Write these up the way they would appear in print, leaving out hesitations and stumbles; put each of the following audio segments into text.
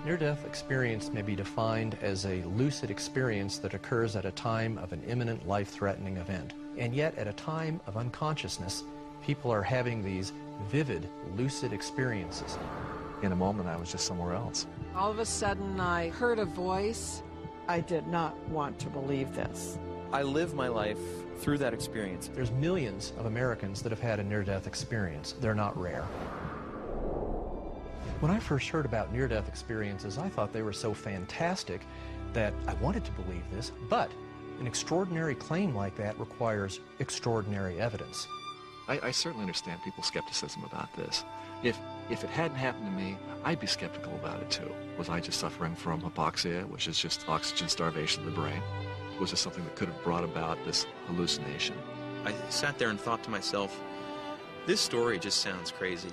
Near-death experience may be defined as a lucid experience that occurs at a time of an imminent life-threatening event. And yet, at a time of unconsciousness, people are having these vivid, lucid experiences. In a moment, I was just somewhere else. All of a sudden, I heard a voice. I did not want to believe this. I live my life through that experience. There's millions of Americans that have had a near-death experience. They're not rare. When I first heard about near-death experiences, I thought they were so fantastic that I wanted to believe this, but an extraordinary claim like that requires extraordinary evidence. I certainly understand people's skepticism about this. If it hadn't happened to me, I'd be skeptical about it too. Was I just suffering from hypoxia, which is just oxygen starvation of the brain? Was this something that could have brought about this hallucination? I sat there and thought to myself, this story just sounds crazy.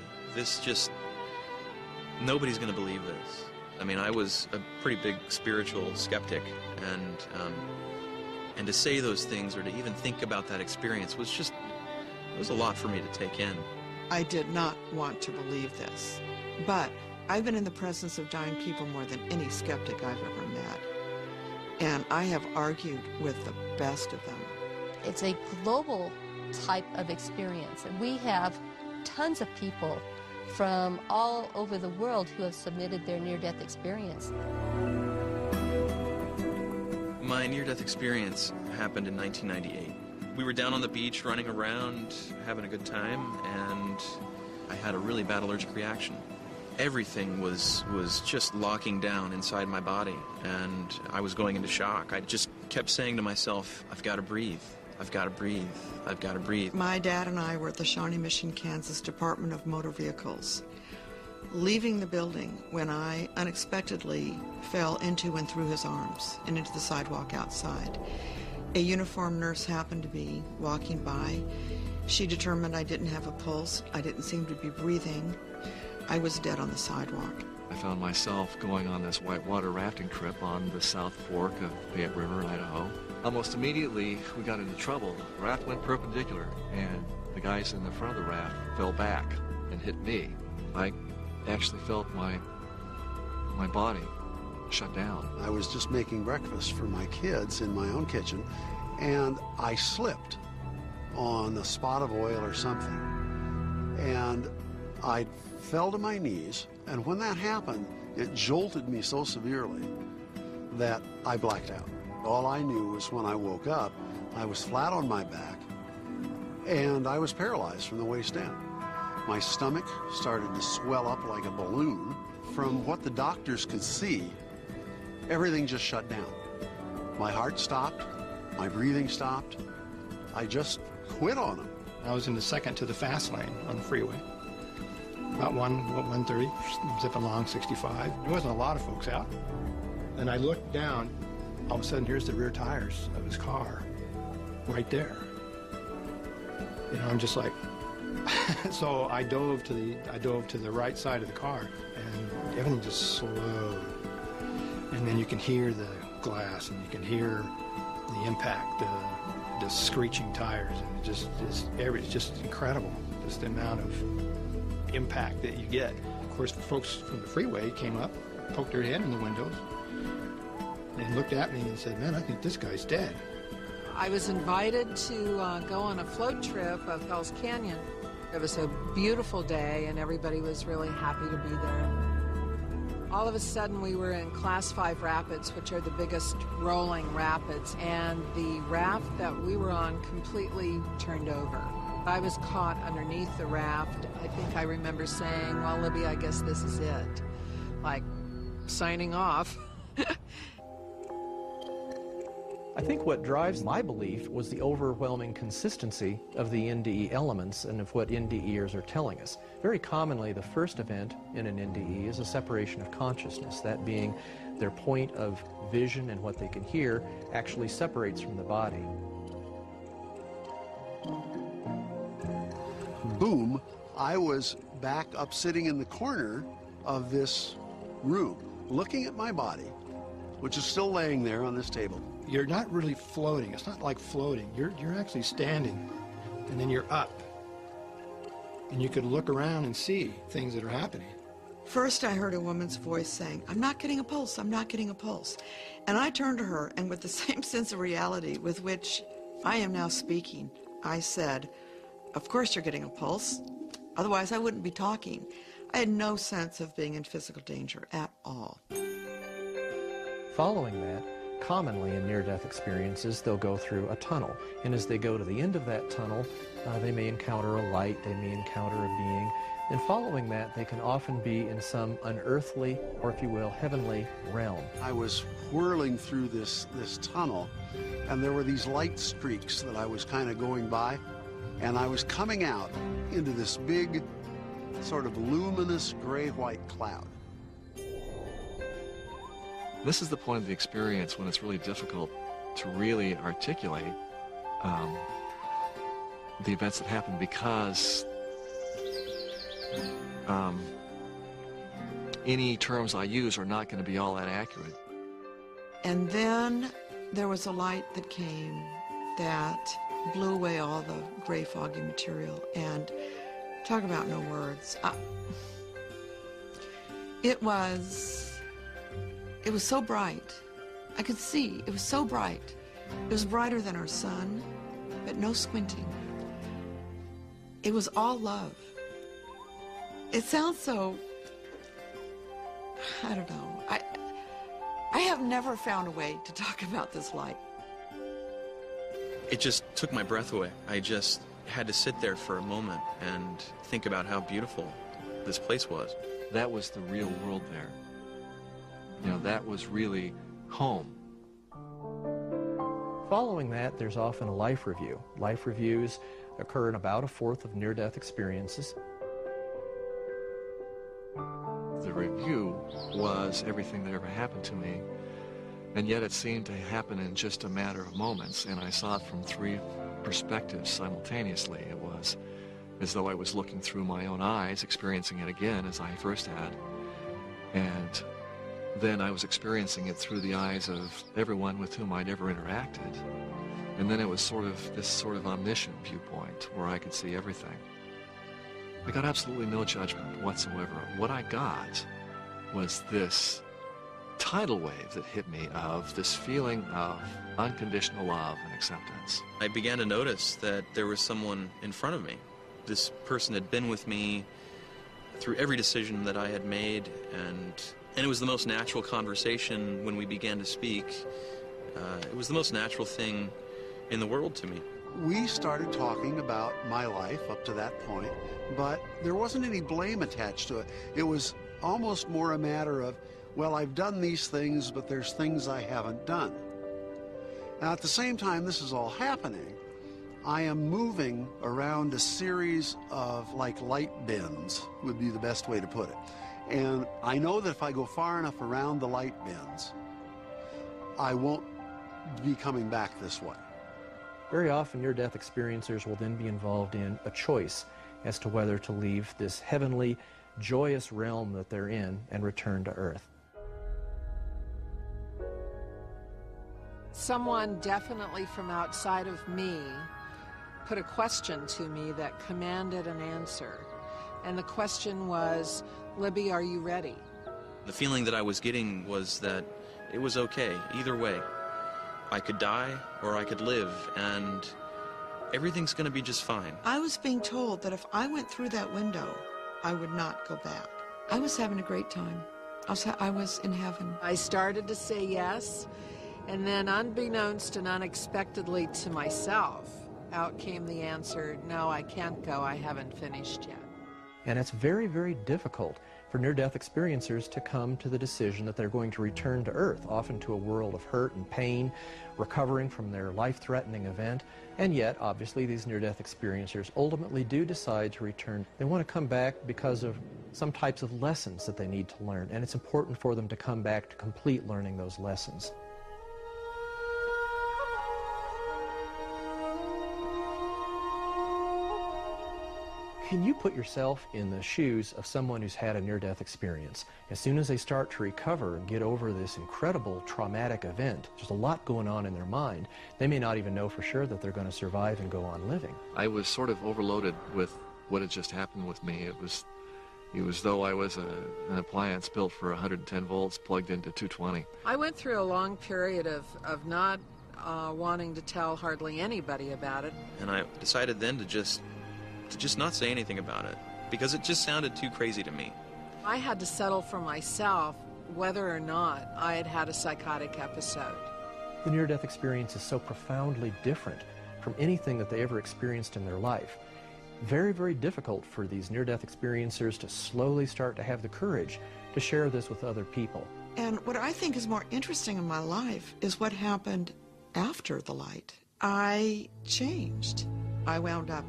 Nobody's going to believe this. I mean, I was a pretty big spiritual skeptic, and to say those things or to even think about that experience was a lot for me to take in. I did not want to believe this. But I've been in the presence of dying people more than any skeptic I've ever met. And I have argued with the best of them. It's a global type of experience, and we have tons of people from all over the world who have submitted their near-death experience. My near-death experience happened in 1998. We were down on the beach running around, having a good time, and I had a really bad allergic reaction. Everything was just locking down inside my body, and I was going into shock. I just kept saying to myself, I've got to breathe. I've got to breathe. I've got to breathe. My dad and I were at the Shawnee Mission, Kansas Department of Motor Vehicles, leaving the building when I unexpectedly fell into and through his arms and into the sidewalk outside. A uniformed nurse happened to be walking by. She determined I didn't have a pulse. I didn't seem to be breathing. I was dead on the sidewalk. I found myself going on this whitewater rafting trip on the South Fork of Payette River in Idaho. Almost immediately, we got into trouble. The raft went perpendicular, and the guys in the front of the raft fell back and hit me. I actually felt my body shut down. I was just making breakfast for my kids in my own kitchen, and I slipped on a spot of oil or something, and I fell to my knees, and when that happened, it jolted me so severely that I blacked out. All I knew was when I woke up, I was flat on my back, and I was paralyzed from the waist down. My stomach started to swell up like a balloon. From what the doctors could see, everything just shut down. My heart stopped, my breathing stopped. I just quit on them. I was in the second to the fast lane on the freeway. About 130, zipping along 65. There wasn't a lot of folks out. And I looked down, all of a sudden here's the rear tires of his car, right there. You know, I'm just like, so I dove to the right side of the car, and everything just slowed. And then you can hear the glass, and you can hear the impact, the screeching tires, and it's just incredible, just the amount of impact that you get. Of course, the folks from the freeway came up, poked their head in the windows, and looked at me and said, man, I think this guy's dead. I was invited to go on a float trip of Hell's Canyon. It was a beautiful day, and everybody was really happy to be there. All of a sudden, we were in Class 5 rapids, which are the biggest rolling rapids, and the raft that we were on completely turned over. I was caught underneath the raft. I think I remember saying, well, Libby, I guess this is it. Like, signing off. I think what drives my belief was the overwhelming consistency of the NDE elements and of what NDEers are telling us. Very commonly, the first event in an NDE is a separation of consciousness, that being their point of vision and what they can hear actually separates from the body. Boom, I was back up sitting in the corner of this room, looking at my body, which is still laying there on this table. You're not really floating. It's not like floating. You're actually standing, and then you're up. And you could look around and see things that are happening First, I heard a woman's voice saying, "I'm not getting a pulse, I'm not getting a pulse." And I turned to her, and with the same sense of reality with which I am now speaking, I said, "Of course you're getting a pulse. Otherwise, I wouldn't be talking." I had no sense of being in physical danger at all. Following that, commonly in near-death experiences, they'll go through a tunnel. And as they go to the end of that tunnel, they may encounter a light, they may encounter a being. And following that, they can often be in some unearthly, or if you will, heavenly realm. I was whirling through this tunnel, and there were these light streaks that I was kind of going by, and I was coming out into this big, sort of luminous gray-white cloud. This is the point of the experience when it's really difficult to really articulate the events that happen, because any terms I use are not going to be all that accurate. And then there was a light that came that blew away all the gray, foggy material. And talk about no words. It was so bright. I could see. It was so bright. It was brighter than our sun, but no squinting. It was all love. It sounds so, I don't know. I have never found a way to talk about this light. It just took my breath away. I just had to sit there for a moment and think about how beautiful this place was. That was the real world there. You know, that was really home. Following that, there's often a life review. Life reviews occur in about a fourth of near-death experiences. The review was everything that ever happened to me, and yet it seemed to happen in just a matter of moments, and I saw it from three perspectives simultaneously. It was as though I was looking through my own eyes, experiencing it again as I first had, and then I was experiencing it through the eyes of everyone with whom I'd ever interacted. And then it was sort of this sort of omniscient viewpoint where I could see everything. I got absolutely no judgment whatsoever. What I got was this tidal wave that hit me of this feeling of unconditional love and acceptance. I began to notice that there was someone in front of me. This person had been with me through every decision that I had made, and it was the most natural conversation when we began to speak. It was the most natural thing in the world to me. We started talking about my life up to that point, but there wasn't any blame attached to it. It was almost more a matter of, well, I've done these things, but there's things I haven't done. Now, at the same time this is all happening, I am moving around a series of, like, light bends, would be the best way to put it. And I know that if I go far enough around the light bends, I won't be coming back this way. Very often, near-death experiencers will then be involved in a choice as to whether to leave this heavenly, joyous realm that they're in and return to Earth. Someone definitely from outside of me put a question to me that commanded an answer. And the question was, "Libby, are you ready?" The feeling that I was getting was that it was okay, either way. I could die or I could live, and everything's going to be just fine. I was being told that if I went through that window, I would not go back. I was having a great time. I was in heaven. I started to say yes, and then unbeknownst and unexpectedly to myself, out came the answer, "No, I can't go. I haven't finished yet." And it's very, very difficult for near-death experiencers to come to the decision that they're going to return to Earth, often to a world of hurt and pain, recovering from their life-threatening event. And yet, obviously, these near-death experiencers ultimately do decide to return. They want to come back because of some types of lessons that they need to learn, and it's important for them to come back to complete learning those lessons. Can you put yourself in the shoes of someone who's had a near-death experience? As soon as they start to recover and get over this incredible traumatic event, there's a lot going on in their mind. They may not even know for sure that they're going to survive and go on living. I was sort of overloaded with what had just happened with me. It was It was though I was an appliance built for 110 volts plugged into 220. I went through a long period of not wanting to tell hardly anybody about it. And I decided then to just not say anything about it, because it just sounded too crazy to me. I had to settle for myself whether or not I had had a psychotic episode. The near-death experience is so profoundly different from anything that they ever experienced in their life. Very, very difficult for these near-death experiencers to slowly start to have the courage to share this with other people. And what I think is more interesting in my life is what happened after the light. I changed. I wound up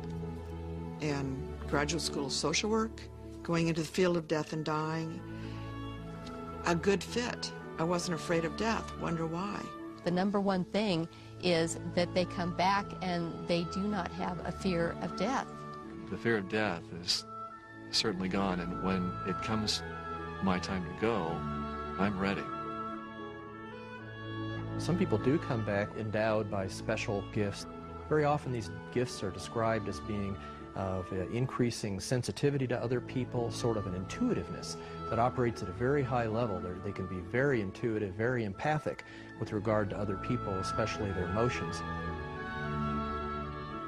in graduate school of social work, going into the field of death and dying. A good fit. I wasn't afraid of death. Wonder why? The number one thing is that they come back and they do not have a fear of death. The fear of death is certainly gone, and when it comes my time to go, I'm ready. Some people do come back endowed by special gifts. Very often these gifts are described as being of increasing sensitivity to other people, sort of an intuitiveness that operates at a very high level. They can be very intuitive, very empathic with regard to other people, especially their emotions.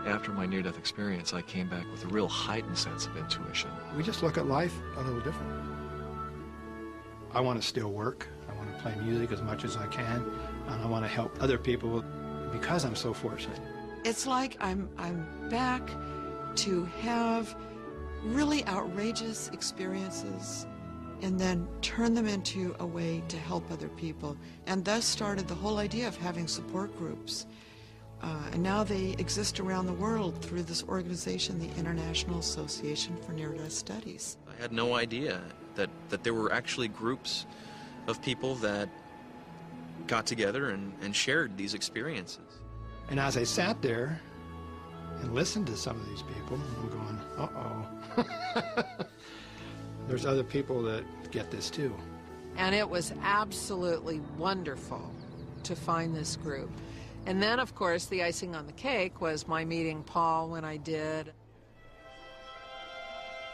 After my near-death experience, I came back with a real heightened sense of intuition. We just look at life a little different. I want to still work. I want to play music as much as I can, and I want to help other people because I'm so fortunate. It's like I'm back to have really outrageous experiences and then turn them into a way to help other people. And thus started the whole idea of having support groups. And now they exist around the world through this organization, the International Association for Near-Death Studies. I had no idea that there were actually groups of people that got together and shared these experiences. And as I sat there and listened to some of these people, I'm going, uh-oh. There's other people that get this too. And it was absolutely wonderful to find this group. And then, of course, the icing on the cake was my meeting Paul when I did.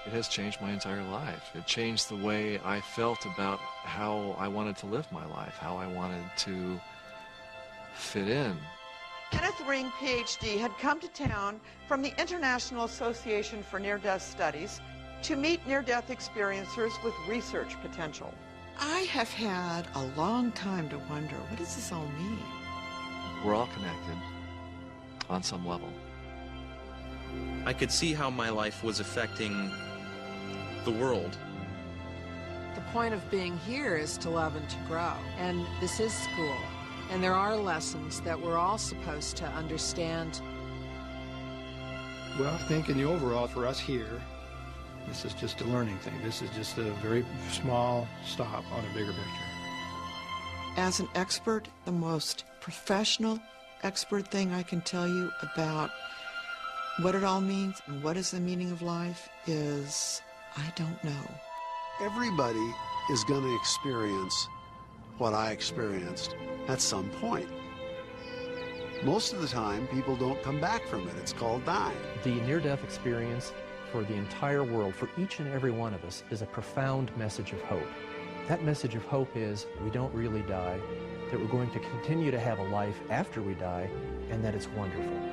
It has changed my entire life. It changed the way I felt about how I wanted to live my life, how I wanted to fit in. Kenneth Ring, PhD, had come to town from the International Association for Near-Death Studies to meet near-death experiencers with research potential. I have had a long time to wonder, what does this all mean? We're all connected on some level. I could see how my life was affecting the world. The point of being here is to love and to grow. And this is school. And there are lessons that we're all supposed to understand. Well, I think in the overall for us here, this is just a learning thing. This is just a very small stop on a bigger picture. As an expert, the most professional expert thing I can tell you about what it all means and what is the meaning of life is, I don't know. Everybody is going to experience what I experienced at some point. Most of the time, people don't come back from it. It's called dying. The near-death experience for the entire world, for each and every one of us, is a profound message of hope. That message of hope is we don't really die, that we're going to continue to have a life after we die, and that it's wonderful.